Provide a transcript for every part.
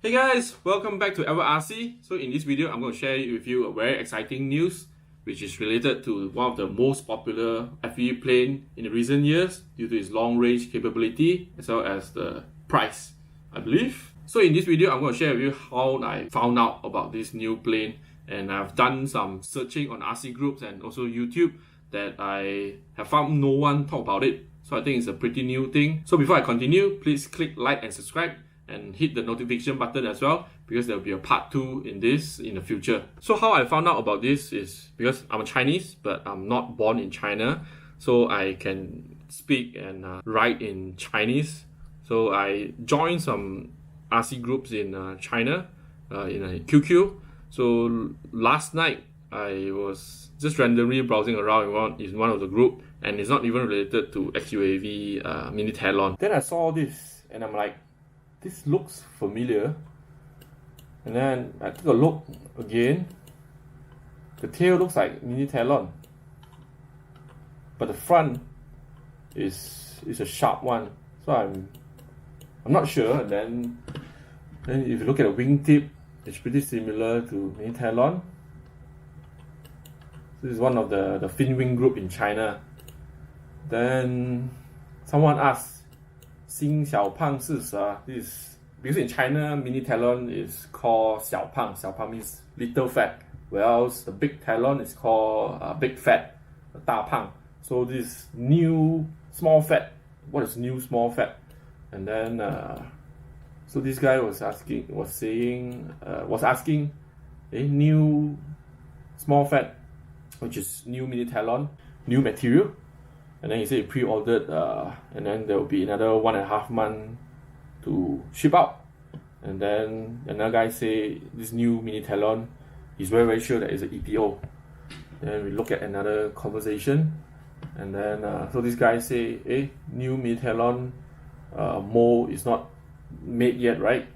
Hey guys, welcome back to RC. So in this video, I'm going to share with you a very exciting news which is related to one of the most popular FPV plane in the recent years due to its long range capability as well as the price, I believe. So in this video, I'm going to share with you how I found out about this new plane, and I've done some searching on RC groups and also YouTube that I have found no one talk about it. So I think it's a pretty new thing. So before I continue, please click like and subscribe and hit the notification button as well, because there will be a part 2 in this in the future. So how I found out about this is because I'm a Chinese, but I'm not born in China, so I can speak and write in Chinese. So I joined some RC groups in China, in a QQ. So last night I was just randomly browsing around in one of the group, and it's not even related to XUAV mini Talon. Then I saw this and I'm like, this looks familiar. And then I took a look again. The tail looks like mini Talon, but the front is a sharp one. So I'm not sure. And then if you look at the wingtip, it's pretty similar to mini Talon. This is one of the fin wing group in China. Then someone asked, 新小胖是啥? This because in China, mini Talon is called 小胖. 小胖 means little fat, whereas the big Talon is called big fat, 大胖. So this new small fat. What is new small fat? And then so this guy was asking, new small fat, which is new mini Talon, new material. And then he said he pre-ordered, and then there will be another 1.5 months to ship out. And then another guy say this new mini Talon, he's very sure that it's an EPO. Then we look at another conversation, and then so this guy say, new mini Talon mold is not made yet, right?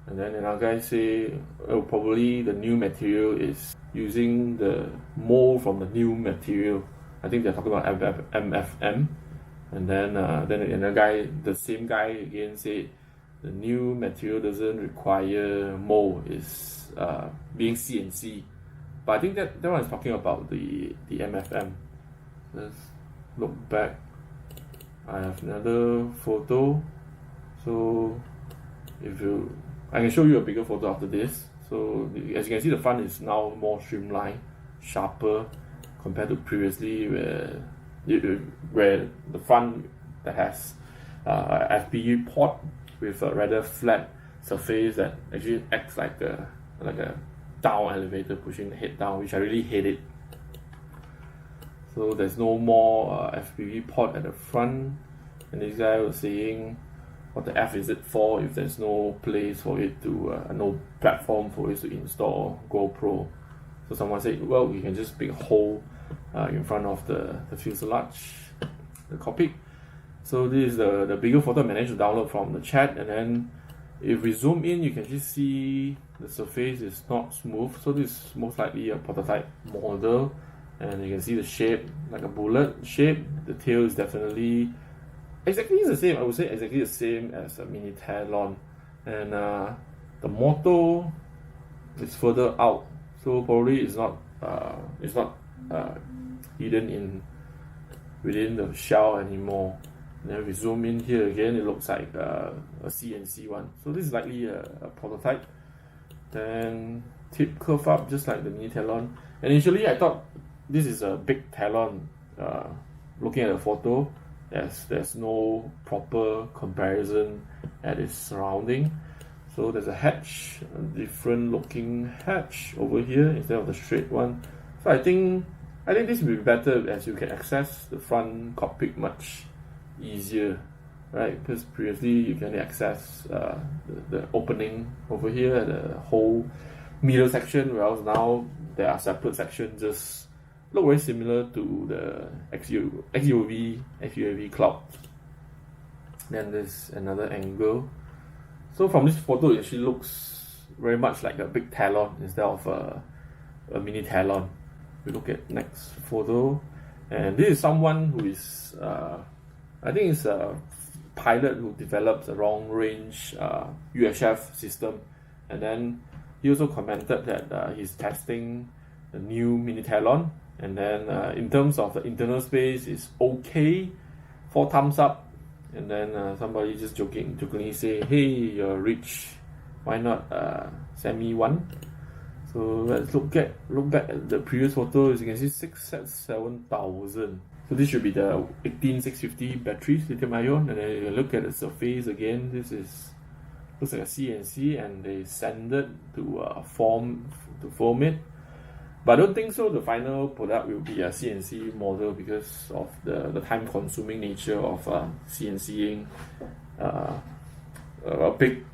And then another guy say, probably the new material is using the mold from the new material. I think they're talking about MFM. And then another guy, the same guy again, said the new material doesn't require mold, it's being CNC. But I think that one is talking about the MFM. Let's look back. I have another photo. So I can show you a bigger photo after this. So as you can see, the front is now more streamlined, sharper, compared to previously where the front that has FPV port with a rather flat surface that actually acts like a down elevator, pushing the head down, which I really hate it. So there's no more FPV port at the front, and this guy was saying, what the F is it for if there's no place for it to, no platform for it to install GoPro? So someone said, well, you can just make a hole in front of the fuselage, the cockpit. So this is the bigger photo I managed to download from the chat. And then if we zoom in, you can just see the surface is not smooth. So this is most likely a prototype model, and you can see the shape like a bullet shape. The tail is definitely exactly the same. I would say exactly the same as a mini Talon, and the motor is further out, so probably it's not hidden within the shell anymore. And then we zoom in here again, it looks like a CNC one. So this is likely a prototype. Then tip curve up just like the mini Talon. And initially I thought this is a big Talon. Looking at the photo, there's no proper comparison at its surrounding. So there's a hatch, a different looking hatch over here instead of the straight one. So I think this will be better, as you can access the front cockpit much easier, right? Because previously you can only access the opening over here at the whole middle section, whereas now there are separate sections, just look very similar to the XUAV cloud. Then there's another angle. So from this photo, it actually looks very much like a big Talon instead of a mini Talon. We look at next photo, and this is someone who is I think it's pilot who developed the long range UHF system, and then he also commented that he's testing the new mini Talon, and then in terms of the internal space, it's okay, 4 thumbs up. And then somebody just jokingly say, "Hey, you're rich, why not send me one?" So let's look back at the previous photo. As you can see, 7,000. So this should be the 18650 batteries, lithium ion. And then you look at the surface again. This looks like a CNC, and they sanded to form it. But I don't think so. The final product will be a CNC model because of the time-consuming nature of CNCing a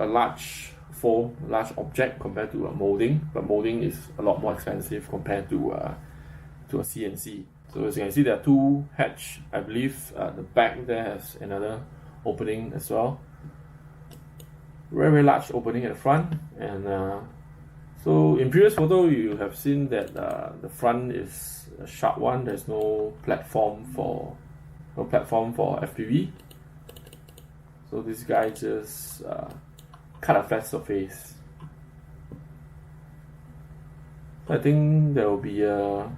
large form, large object compared to a molding. But molding is a lot more expensive compared to a CNC. So as you can see, there are 2 hatch. I believe the back there has another opening as well. Very large opening at the front, and so in previous photo you have seen that the front is a sharp one. There's no platform for FPV. So this guy just cut a flat surface. I think there will be a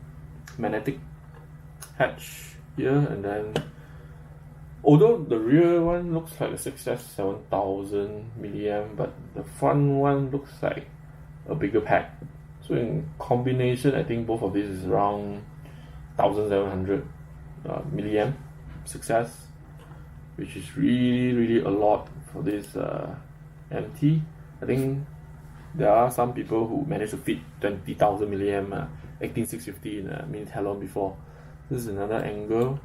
magnetic hatch here, and then although the rear one looks like a 6S7000 milliamp, but the front one looks like a bigger pack. So in combination, I think both of these is around 1700 milliamp 6S, which is really a lot for this MT. I think there are some people who managed to fit 20,000 milliamp 18650 in a mini Talon before. This is another angle.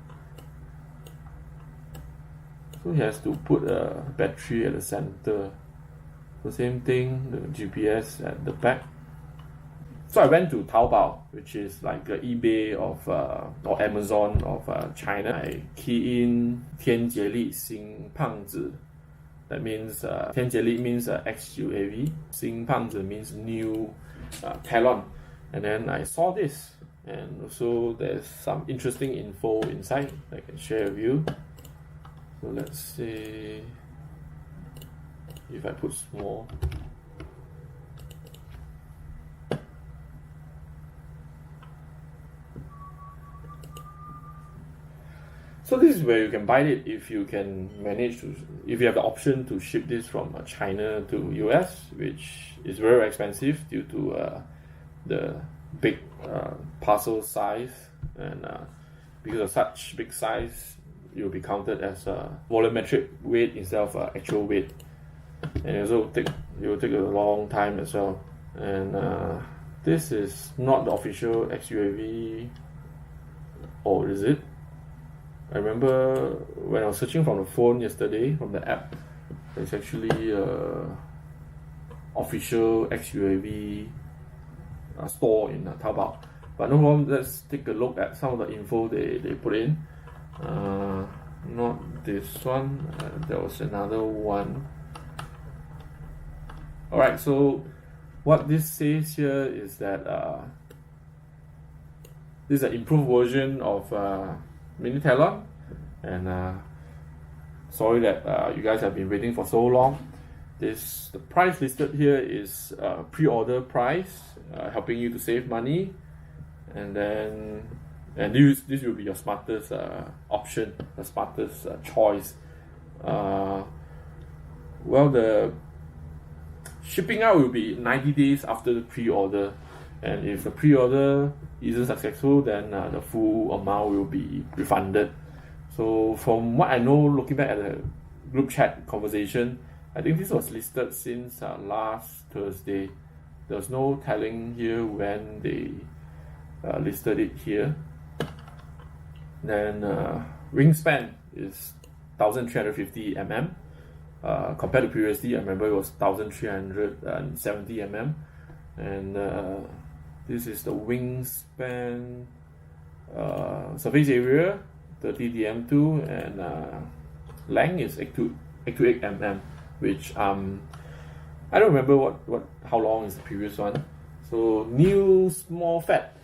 So he has to put a battery at the center. So same thing, the GPS at the back. So I went to Taobao, which is like the eBay of or Amazon of China. I key in 天杰力新胖子. That means 天杰力 means XUAV. 新胖子 means new Talon. And then I saw this, and also there's some interesting info inside that I can share with you. So let's see if I put small. So this is where you can buy it if you can manage to, if you have the option to ship this from China to US, which is very expensive due to the big parcel size, and because of such big size, it will be counted as a volumetric weight instead of actual weight, and it will take a long time as well. And this is not the official XUAV, or is it? I remember when I was searching from the phone yesterday, from the app, there's actually official XUAV store in Taobao. But no problem, let's take a look at some of the info they put in. Not this one, there was another one. Alright, so what this says here is that this is an improved version of mini Talon, and sorry that you guys have been waiting for so long. The price listed here is pre-order price, helping you to save money, and this will be your smartest option, the smartest choice. Well, the shipping out will be 90 days after the pre-order, and if the pre-order isn't successful, then the full amount will be refunded. So from what I know, looking back at the group chat conversation, I think this was listed since last Thursday. There's no telling here when they listed it here. Then wingspan is 1350 mm. Compared to previously, I remember it was 1370 mm. And this is the wingspan, surface area 30 dm2, and length is 828 mm, which I don't remember how long is the previous one. So new small fat,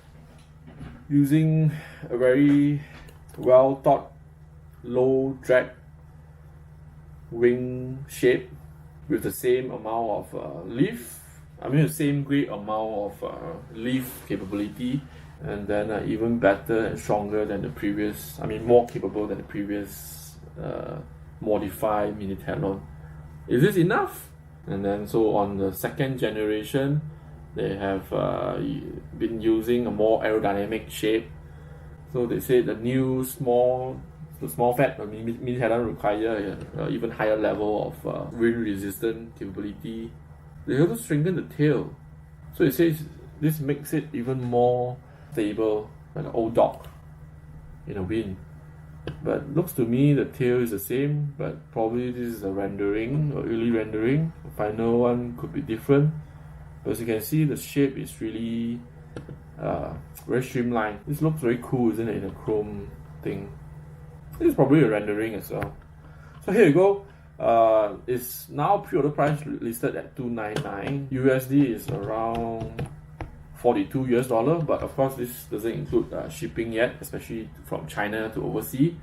using a very well thought low drag wing shape with the same amount of lift. I mean the same great amount of lift capability, and then even better and stronger than the previous, I mean more capable than the previous modified mini Talon. Is this enough? And then so on the second generation, they have been using a more aerodynamic shape. So they say the small fat mini Talon require even higher level of wind resistant capability. They also strengthen the tail. So it says this makes it even more stable like an old dog in a wind. But looks to me the tail is the same, but probably this is a rendering or early rendering. The final one could be different. But as you can see, the shape is really very streamlined. This looks very cool, isn't it, in a chrome thing. This is probably a rendering as well. So here you go. It's now pre-order price listed at $299. USD is around $42 US, but of course this doesn't include shipping yet, especially from China to overseas.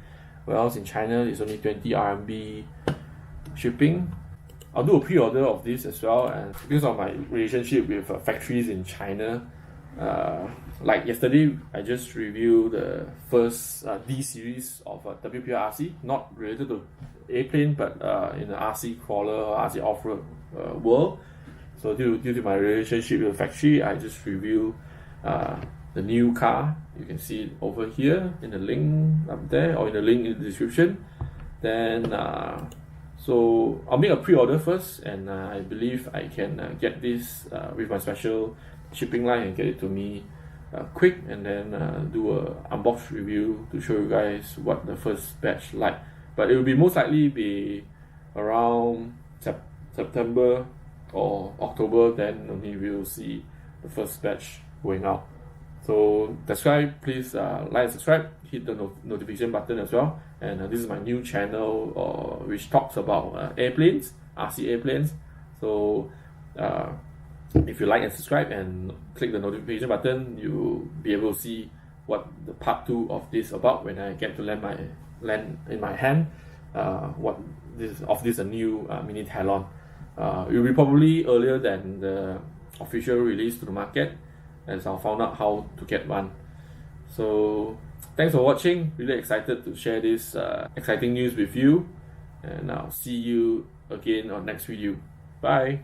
Whereas in China it's only 20 RMB shipping. I'll do a pre-order of this as well, and because of my relationship with factories in China, like yesterday I just reviewed the first D series of WPRC, not related to airplane, but in the RC crawler or RC off-road world. So due to my relationship with the factory, I just review the new car. You can see it over here in the link up there, or in the link in the description. Then so I'll make a pre-order first, and I believe I can get this with my special shipping line and get it to me quick, and then do a unbox review to show you guys what the first batch like. But it will be most likely be around September or October, then only we'll see the first batch going out. So that's why please like and subscribe, hit the notification button as well. And this is my new channel which talks about airplanes, RC airplanes. So if you like and subscribe and click the notification button, you'll be able to see what the part 2 of this about when I get to land in my hand what this a new mini Talon. It will be probably earlier than the official release to the market, as I found out how to get one. So thanks for watching. Really excited to share this exciting news with you, and I'll see you again on next video. Bye.